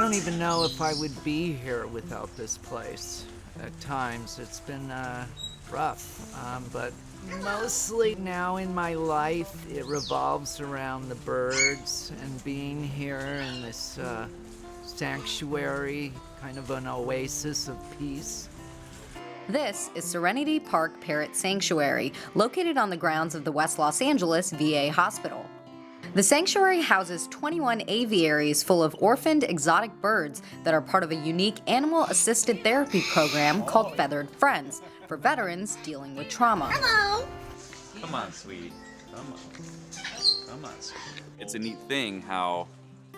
don't even know if I would be here without this place. At times, it's been rough, but mostly now in my life, it revolves around the birds and being here in this sanctuary, kind of an oasis of peace. This is Serenity Park Parrot Sanctuary, located on the grounds of the West Los Angeles VA Hospital. The sanctuary houses 21 aviaries full of orphaned exotic birds that are part of a unique animal-assisted therapy program called Feathered Friends for veterans dealing with trauma. Hello! Come on, sweet. Come on, sweet. It's a neat thing how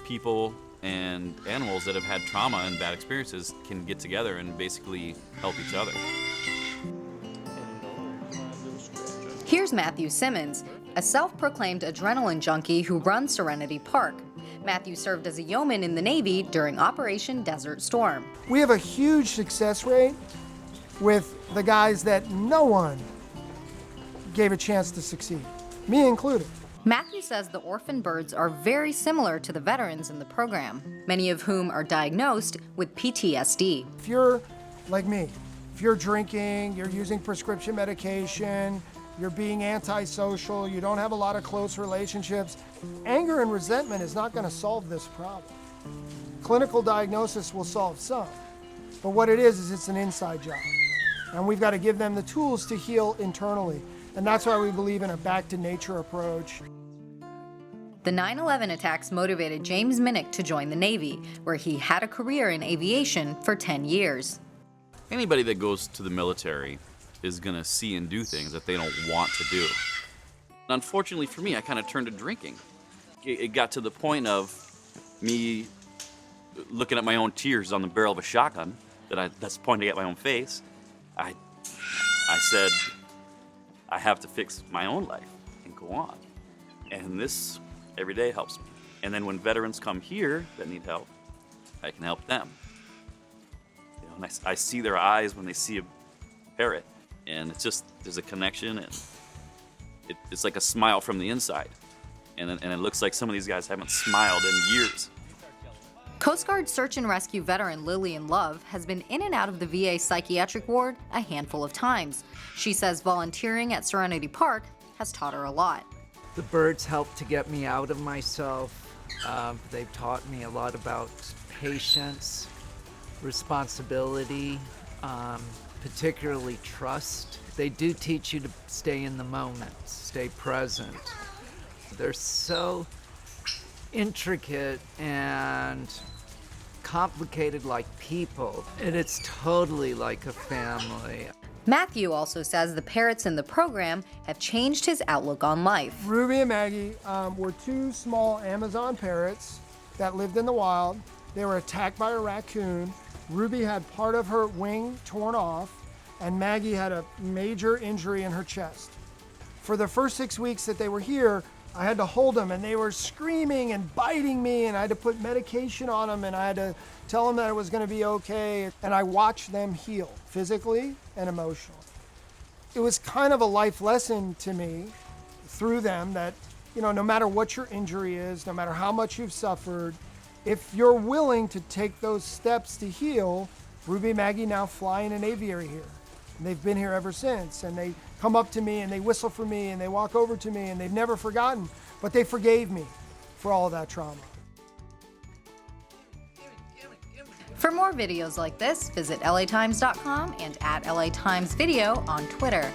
people and animals that have had trauma and bad experiences can get together and basically help each other. Here's Matthew Simmons, a self-proclaimed adrenaline junkie who runs Serenity Park. Matthew served as a yeoman in the Navy during Operation Desert Storm. We have a huge success rate with the guys that no one gave a chance to succeed, me included. Matthew says the orphan birds are very similar to the veterans in the program, many of whom are diagnosed with PTSD. If you're like me, if you're drinking, you're using prescription medication, you're being antisocial, you don't have a lot of close relationships, anger and resentment is not going to solve this problem. Clinical diagnosis will solve some, but what it is it's an inside job. And we've got to give them the tools to heal internally. And that's why we believe in a back-to-nature approach. The 9/11 attacks motivated James Minich to join the Navy, where he had a career in aviation for 10 years. Anybody that goes to the military is gonna see and do things that they don't want to do. Unfortunately for me, I kind of turned to drinking. It got to the point of me looking at my own tears on the barrel of a shotgun that's pointing at my own face. I said, I have to fix my own life and go on. And this every day helps me. And then when veterans come here that need help, I can help them. You know, and I see their eyes when they see a parrot, and it's just, there's a connection, and it's like a smile from the inside. And it looks like some of these guys haven't smiled in years. Coast Guard search and rescue veteran Lillian Love has been in and out of the VA psychiatric ward a handful of times. She says volunteering at Serenity Park has taught her a lot. The birds help to get me out of myself. They've taught me a lot about patience, responsibility, particularly trust. They do teach you to stay in the moment, stay present. They're so intricate and complicated like people, and it's totally like a family. Matthew also says the parrots in the program have changed his outlook on life. Ruby and Maggie were two small Amazon parrots that lived in the wild. They were attacked by a raccoon. Ruby had part of her wing torn off, and Maggie had a major injury in her chest. For the first 6 weeks that they were here, I had to hold them, and they were screaming and biting me, and I had to put medication on them, and I had to tell them that it was going to be okay. And I watched them heal physically and emotionally. It was kind of a life lesson to me through them that, you know, no matter what your injury is, no matter how much you've suffered, if you're willing to take those steps to heal, Ruby and Maggie now fly in an aviary here. And they've been here ever since, and they come up to me and they whistle for me and they walk over to me, and they've never forgotten, but they forgave me for all of that trauma. For more videos like this, visit latimes.com and @LATimesVideo on Twitter.